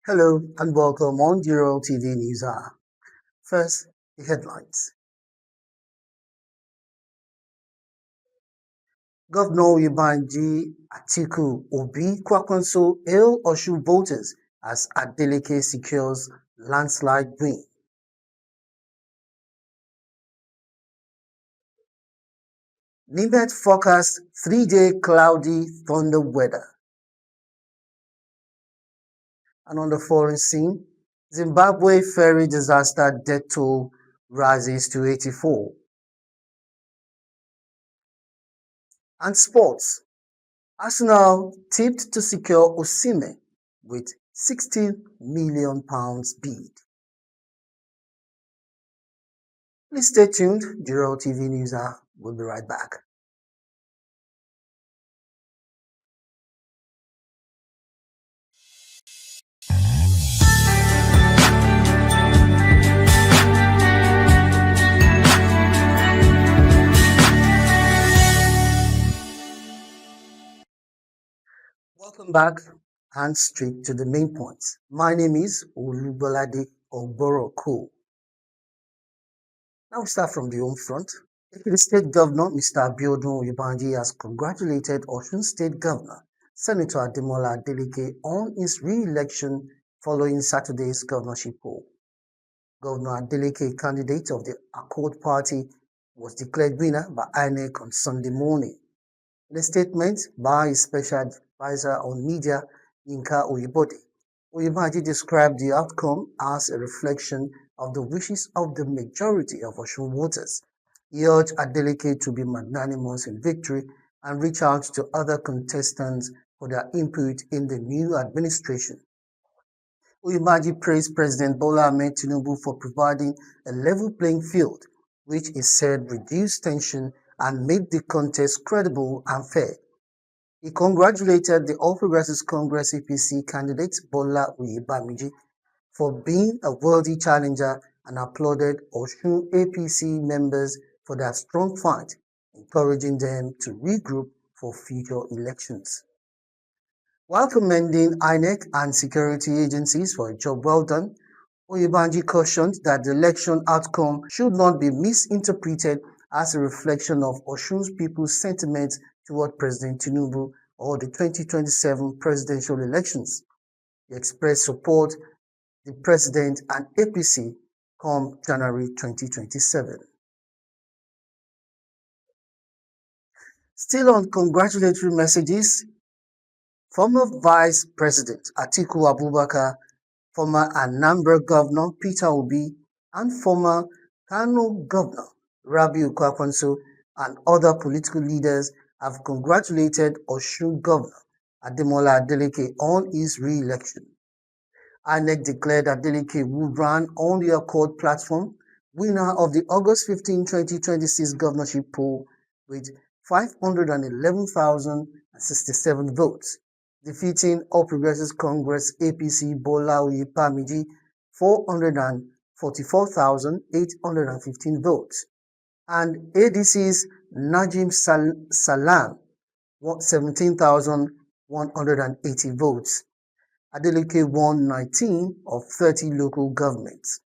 Hello and welcome on Jiroltv News Hour. First, the headlines. Governor Oyebanji Atiku Obi Kwankwaso hail Osun voters as Adeleke secures landslide win. NIMET forecast 3-day cloudy thunder weather. And on the foreign scene, Zimbabwe ferry disaster death toll rises to 84. And sports. Arsenal tipped to secure Osimhen with £60 million bid. Please stay tuned. Jiroltv News Hour will be right back. Welcome back and straight to the main points. My name is Olubolade Ogboroko. Now we start from the home front. The State Governor, Mr. Abiodun Oyebanji, has congratulated Osun State Governor, Senator Adeleke, on his re-election following Saturday's governorship poll. Governor Adeleke, candidate of the Accord Party, was declared winner by INEC on Sunday morning. In a statement by his special advisor on media, Incase, Oyebanji described the outcome as a reflection of the wishes of the majority of Osun voters. He urged Adeleke to be magnanimous in victory and reach out to other contestants for their input in the new administration. Oyebanji praised President Bola Ahmed Tinubu for providing a level playing field, which he said reduced tension and made the contest credible and fair. He congratulated the All Progressives Congress APC candidate Bola Oyebanji for being a worthy challenger and applauded Osun APC members for their strong fight, encouraging them to regroup for future elections. While commending INEC and security agencies for a job well done, Oyebanji cautioned that the election outcome should not be misinterpreted as a reflection of Osun's people's sentiments toward President Tinubu or the 2027 presidential elections. He expressed support the President and APC come January 2027. Still on congratulatory messages, former Vice President Atiku Abubakar, former Anambra Governor Peter Obi, and former Kano Governor Rabiu Kwankwaso and other political leaders have congratulated Osun Governor Ademola Adeleke on his re-election. INEC declared Adeleke, who ran on the Accord platform, winner of the August 15, 2026 governorship poll with 511,067 votes, defeating All Progressives Congress APC Bola Oyebanji 444,815 votes, and ADC's Najim Salam 17,180 votes. Adeleke won 19 of 30 local governments.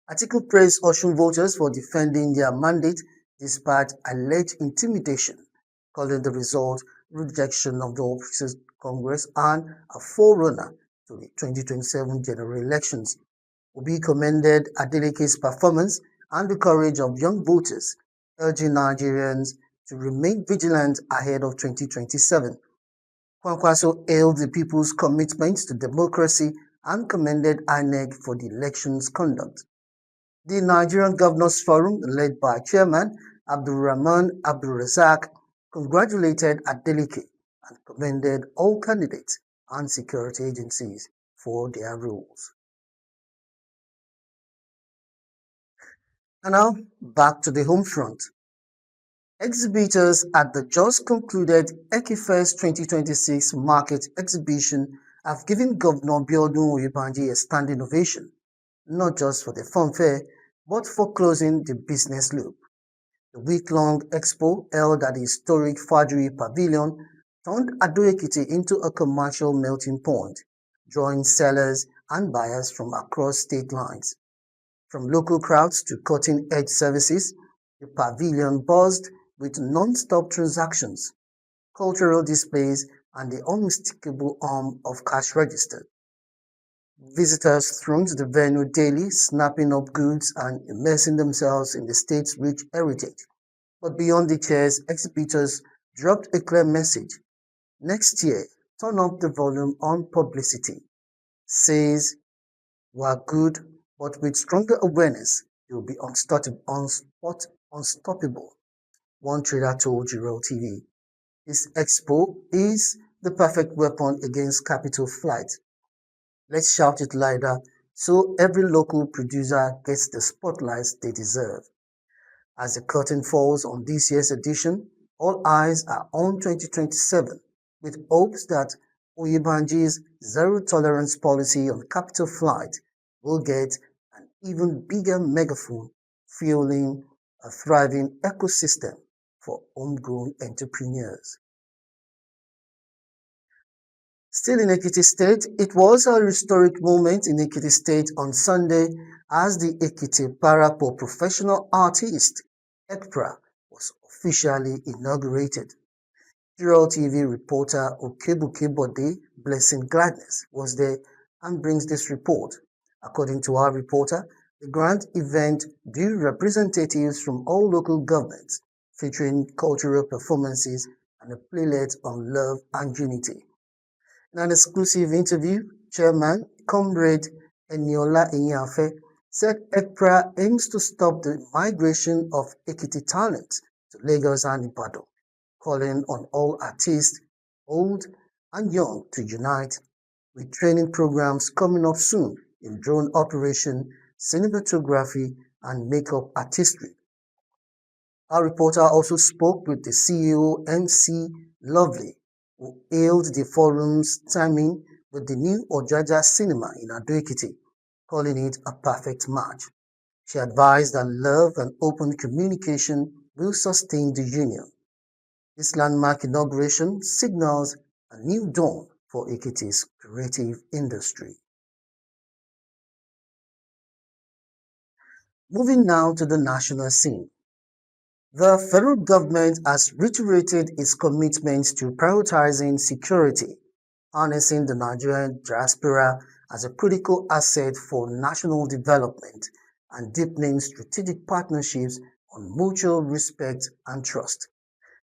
Atiku praised Osun voters for defending their mandate despite alleged intimidation, calling the result rejection of the All Progressives Congress and a forerunner to the 2027 general elections. Obi commended Adeleke's performance and the courage of young voters, urging Nigerians to remain vigilant ahead of 2027. Kwankwaso hailed the people's commitment to democracy and commended INEC for the election's conduct. The Nigerian Governors Forum, led by Chairman Abdulrahman Abdulrazak, congratulated Adeleke and commended all candidates and security agencies for their roles. And now, back to the home front. Exhibitors at the just concluded EKIFEST 2026 market exhibition have given Governor Abiodun Oyebanji a standing ovation, not just for the funfair, but for closing the business loop. The week-long expo held at the historic Fajri Pavilion turned Ado-Ekiti into a commercial melting point, drawing sellers and buyers from across state lines. From local crowds to cutting-edge services, the pavilion buzzed with non-stop transactions, cultural displays, and the unmistakable hum of cash registers. Visitors thronged the venue daily, snapping up goods and immersing themselves in the state's rich heritage. But beyond the chairs, exhibitors dropped a clear message. Next year, turn up the volume on publicity. Says, we're good, but with stronger awareness, you'll be unstoppable, one trader told Jiroltv. This expo is the perfect weapon against capital flight. Let's shout it louder so every local producer gets the spotlights they deserve. As the curtain falls on this year's edition, all eyes are on 2027, with hopes that Oyebanji's zero-tolerance policy on capital flight will get an even bigger megaphone, fueling a thriving ecosystem for homegrown entrepreneurs. Still in Ekiti State, it was a historic moment in Ekiti State on Sunday as the EKITI for Professional Artists (EKPRA) was officially inaugurated. Jiroltv reporter Okebukebode Blessing Gladness was there and brings this report. According to our reporter, the grand event drew representatives from all local governments, featuring cultural performances and a playlet on love and unity. In an exclusive interview, Chairman Comrade Eniola Inyafe said EKPRA aims to stop the migration of Ekiti talent to Lagos and Ibadan, calling on all artists, old and young, to unite, with training programs coming up soon in drone operation, cinematography, and makeup artistry. Our reporter also spoke with the CEO MC Lovely, who hailed the forum's timing with the new Ojaja cinema in Ado-Ekiti, calling it a perfect match. She advised that love and open communication will sustain the union. This landmark inauguration signals a new dawn for Ekiti's creative industry. Moving now to the national scene. The federal government has reiterated its commitment to prioritizing security, harnessing the Nigerian diaspora as a critical asset for national development, and deepening strategic partnerships on mutual respect and trust.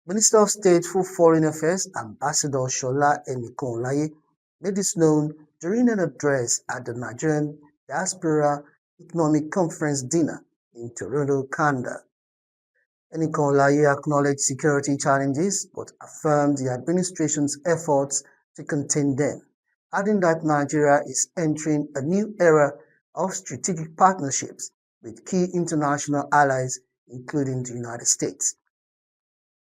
Minister of State for Foreign Affairs Ambassador Shola Enikonlaye made this known during an address at the Nigerian Diaspora Economic Conference dinner in Toronto, Canada. Enikonlaye acknowledged security challenges but affirmed the administration's efforts to contain them, adding that Nigeria is entering a new era of strategic partnerships with key international allies, including the United States.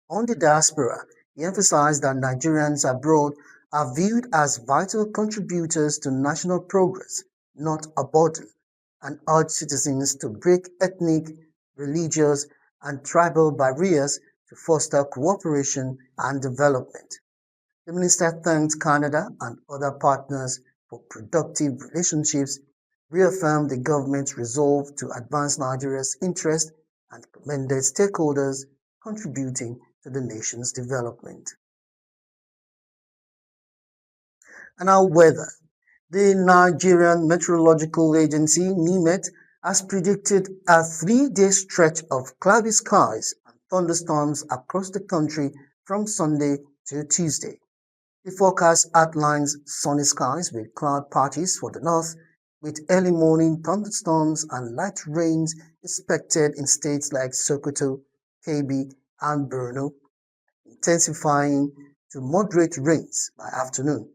On the diaspora, he emphasized that Nigerians abroad are viewed as vital contributors to national progress, not a burden, and urged citizens to break ethnic, religious, and tribal barriers to foster cooperation and development. The minister thanked Canada and other partners for productive relationships, reaffirmed the government's resolve to advance Nigeria's interests, and commended stakeholders contributing to the nation's development. And our weather. The Nigerian Meteorological Agency, NIMET, has predicted a 3-day stretch of cloudy skies and thunderstorms across the country from Sunday to Tuesday. The forecast outlines sunny skies with cloud patches for the north, with early morning thunderstorms and light rains expected in states like Sokoto, Kebbi, and Borno, intensifying to moderate rains by afternoon.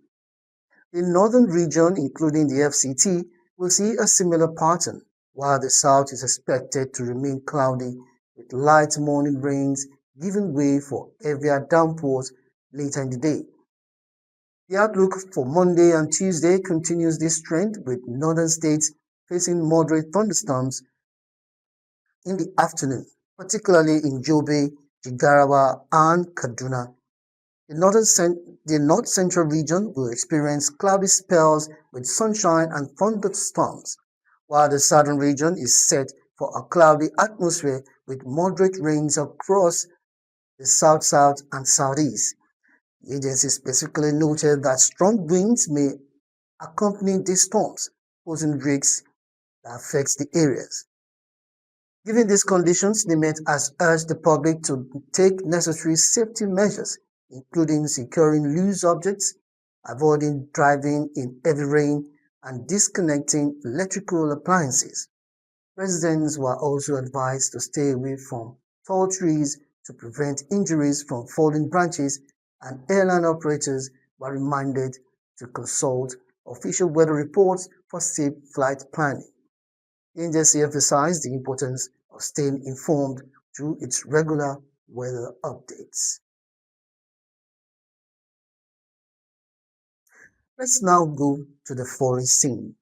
The northern region, including the FCT, will see a similar pattern, while the south is expected to remain cloudy, with light morning rains giving way for heavier downpours later in the day. The outlook for Monday and Tuesday continues this trend, with northern states facing moderate thunderstorms in the afternoon, particularly in Jobe, Jigarawa, and Kaduna. The north central region will experience cloudy spells with sunshine and thunderstorms, while the southern region is set for a cloudy atmosphere with moderate rains across the south-south and southeast. The agency specifically noted that strong winds may accompany these storms, posing risks that affect the areas. Given these conditions, the Met has urged the public to take necessary safety measures, including securing loose objects, avoiding driving in heavy rain, and disconnecting electrical appliances. Residents were also advised to stay away from tall trees to prevent injuries from falling branches, and airline operators were reminded to consult official weather reports for safe flight planning. The agency emphasized the importance of staying informed through its regular weather updates. Let's now go to the foreign scene.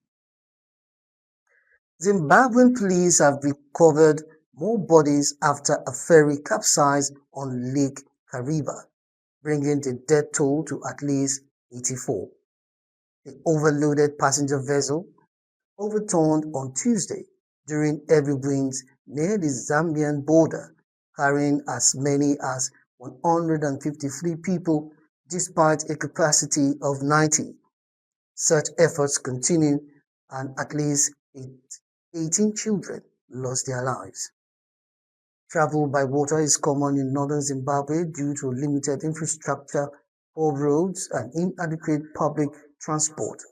Zimbabwean police have recovered more bodies after a ferry capsized on Lake Kariba, bringing the death toll to at least 84. The overloaded passenger vessel overturned on Tuesday during heavy winds near the Zambian border, carrying as many as 153 people despite a capacity of 90. Search efforts continue and at least 18 children lost their lives. Travel by water is common in northern Zimbabwe due to limited infrastructure, poor roads, and inadequate public transport.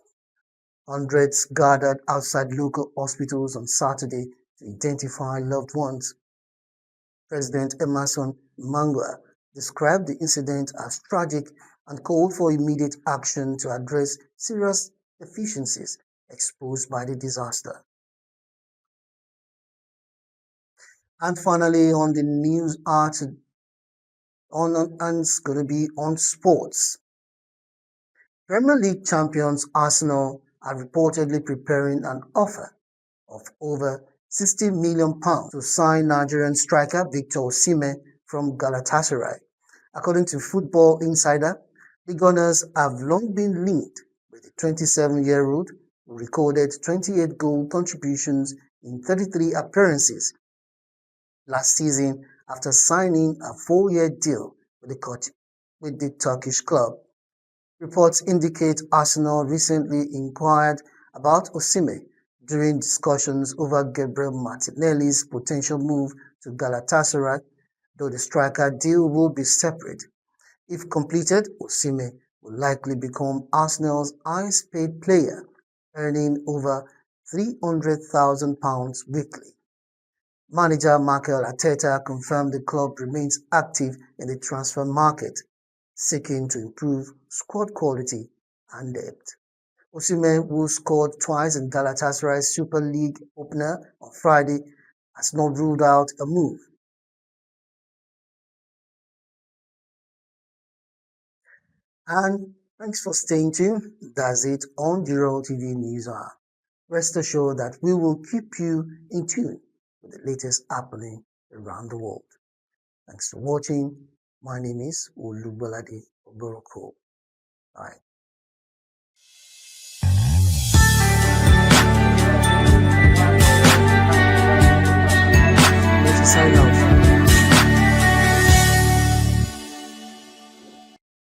Hundreds gathered outside local hospitals on Saturday to identify loved ones. President Emerson Mnangagwa described the incident as tragic and called for immediate action to address serious deficiencies exposed by the disaster. And finally, on the news art, and it's going to be on sports. Premier League champions Arsenal are reportedly preparing an offer of over £60 million to sign Nigerian striker Victor Osimhen from Galatasaray. According to Football Insider, the Gunners have long been linked with the 27-year-old who recorded 28 goal contributions in 33 appearances last season after signing a 4-year deal with the Turkish club. Reports indicate Arsenal recently inquired about Osimhen during discussions over Gabriel Martinelli's potential move to Galatasaray, though the striker deal will be separate. If completed, Osimhen will likely become Arsenal's highest paid player, earning over £300,000 weekly. Manager Mikel Arteta confirmed the club remains active in the transfer market, seeking to improve squad quality and depth. Osimhen, who scored twice in Galatasaray's Super League opener on Friday, has not ruled out a move. And thanks for staying tuned. That's it on Jiroltv News Hour. Rest assured that we will keep you in tune with the latest happening around the world. Thanks for watching. My name is Olubolade Oboroko. Bye.